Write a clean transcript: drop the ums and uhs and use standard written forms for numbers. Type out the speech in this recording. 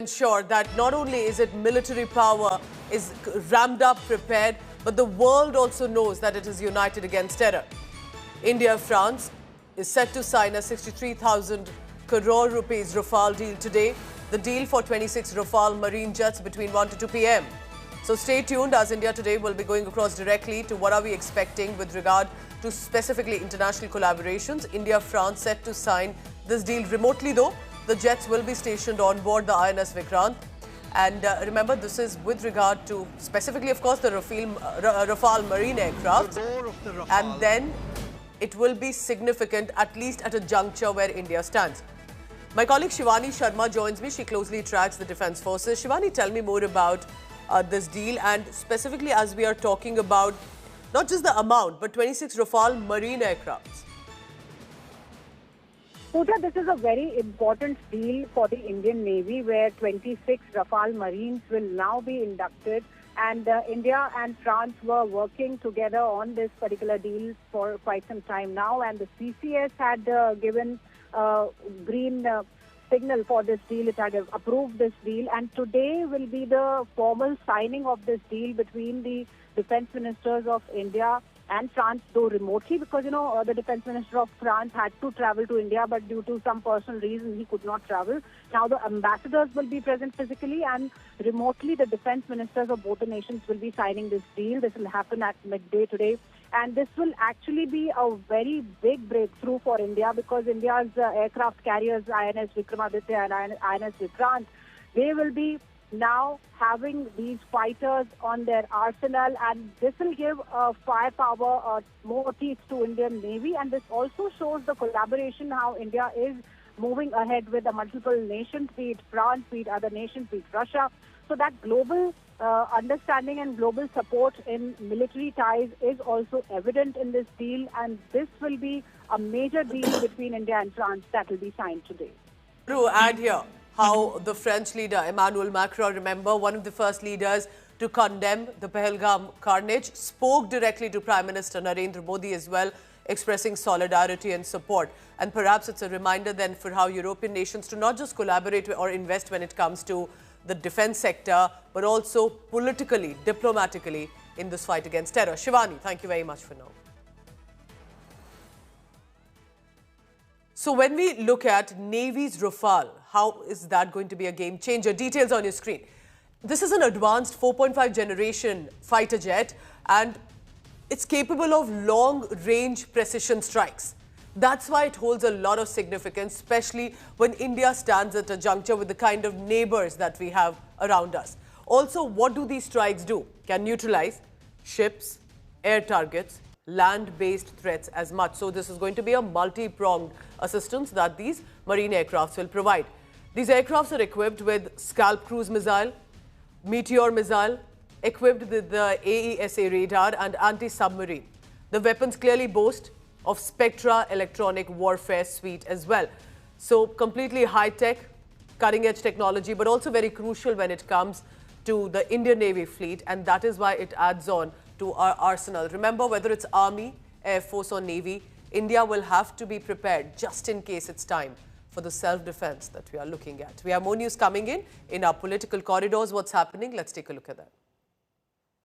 ensure that not only is it military power is ramped up, prepared, but the world also knows that it is united against terror. India-France is set to sign a 63,000 crore rupees Rafale deal today. The deal for 26 Rafale marine jets between 1 to 2 p.m. So stay tuned, as India Today will be going across directly to what are we expecting with regard to specifically international collaborations. India-France set to sign this deal remotely though. The jets will be stationed on board the INS Vikrant. And remember, this is with regard to specifically, of course, the Rafale marine aircraft. And then it will be significant, at least at a juncture where India stands. My colleague Shivani Sharma joins me. She closely tracks the defence forces. Shivani, tell me more about this deal, and specifically as we are talking about not just the amount, but 26 Rafale marine aircrafts. Pooja, this is a very important deal for the Indian Navy, where 26 Rafale Marines will now be inducted. And India and France were working together on this particular deal for quite some time now. And the CCS had given green signal for this deal. It had approved this deal. And today will be the formal signing of this deal between the defense ministers of India and France, though remotely, because, the defense minister of France had to travel to India, but due to some personal reason, he could not travel. Now the ambassadors will be present physically, and remotely the defense ministers of both the nations will be signing this deal. This will happen at midday today. And this will actually be a very big breakthrough for India, because India's aircraft carriers, INS Vikramaditya and INS Vikrant, they will be now having these fighters on their arsenal, and this will give firepower, more teeth to Indian Navy. And this also shows the collaboration, how India is moving ahead with the multiple nations, be it France, be it other nations, be it Russia. So that global understanding and global support in military ties is also evident in this deal, and this will be a major deal between India and France that will be signed today. To add here, how the French leader Emmanuel Macron, remember, one of the first leaders to condemn the Pahalgam carnage, spoke directly to Prime Minister Narendra Modi as well, expressing solidarity and support. And perhaps it's a reminder then for how European nations to not just collaborate or invest when it comes to the defense sector, but also politically, diplomatically in this fight against terror. Shivani, thank you very much for now. So when we look at Navy's Rafale, how is that going to be a game changer? Details on your screen. This is an advanced 4.5 generation fighter jet, and it's capable of long-range precision strikes. That's why it holds a lot of significance, especially when India stands at a juncture with the kind of neighbors that we have around us. Also, what do these strikes do? Can neutralize ships, air targets, land-based threats as much. So this is going to be a multi-pronged assistance that these marine aircrafts will provide. These aircrafts are equipped with Scalp cruise missile, Meteor missile, equipped with the AESA radar and anti-submarine. The weapons clearly boast of Spectra electronic warfare suite as well. So completely high-tech, cutting-edge technology, but also very crucial when it comes to the Indian Navy fleet, and that is why it adds on to our arsenal. Remember, whether it's Army, Air Force or Navy, India will have to be prepared just in case it's time for the self-defense that we are looking at. We have more news coming in our political corridors. What's happening? Let's take a look at that.